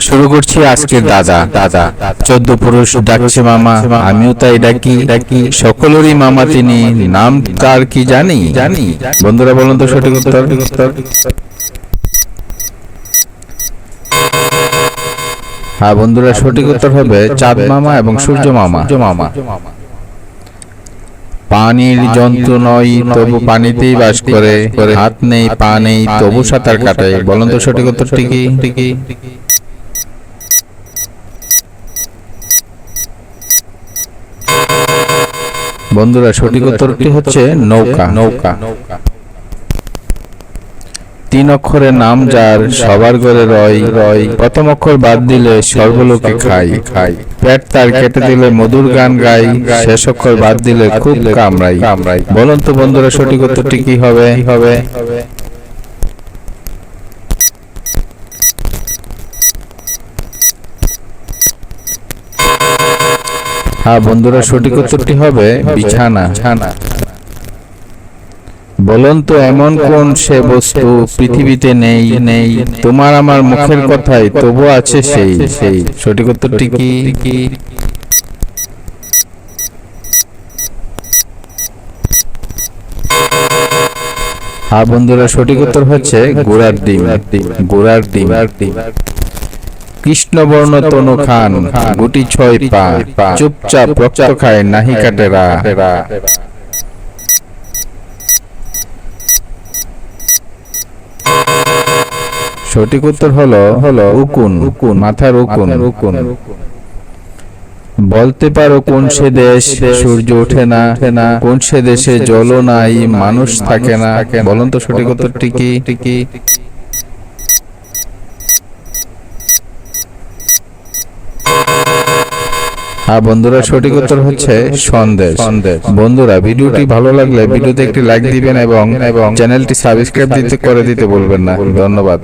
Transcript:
শুরু করছি আজকের দাদা দাদা 14 পুরুষ ডাকছে মামা, আমিও তাই ডাকি সকলেরই মামা তিনি, নাম তার কি জানি জানি বন্ধুরা বলুন তো সঠিক উত্তর। হ্যাঁ বন্ধুরা, সঠিক উত্তর হবে চাঁদ মামা এবং সূর্য মামা। পানির জন্তু নয় তবু পানিতেই বাস করে, হাত নেই পা নেই তবু সাঁতার কাটে, বলুন তো সঠিক উত্তরটি কি? বন্ধুরা সঠিক উত্তরটি হচ্ছে নৌকা। নৌকা 3 অক্ষরের নাম যার, সবার ঘরে রয়, প্রথম অক্ষর বাদ দিলে সর্বলোকে খাই, পেট তার কেটে দিলে মধুর গান গাই, শেষ অক্ষর বাদ দিলে খুব কামড়াই। বলুন তো বন্ধুরা সঠিক উত্তরটি কি হবে? হ্যাঁ বন্ধুরা, সঠিক উত্তরটি হবে বিছানা। বলুন তো এমন কোন সে বস্তু পৃথিবীতে নেই তোমার আমার মুখের কথায় তবু আছে সেই, সঠিক উত্তরটি কি? হ্যাঁ বন্ধুরা, সঠিক উত্তর হচ্ছে ঘোড়ার ডিম। কৃষ্ণবর্ণ তনু খান, গুটি 6 পা, চুপচাপ রক্ত খায় নাহি কাটেরা। সঠিক উত্তর হলো উকুন, মাথার উকুন। বলতে পারো কোন সে দেশ সূর্য ওঠে না, কোন সে দেশে জলও নাই মানুষ থাকে না, বলুন তো সঠিক উত্তরটি কি? হ্যাঁ বন্ধুরা, সঠিক উত্তর হচ্ছে সন্দেশ। বন্ধুরা ভিডিওটি ভালো লাগলে ভিডিওতে একটি লাইক দিবেন এবং চ্যানেলটি সাবস্ক্রাইব করে দিতে বলবেন না। ধন্যবাদ।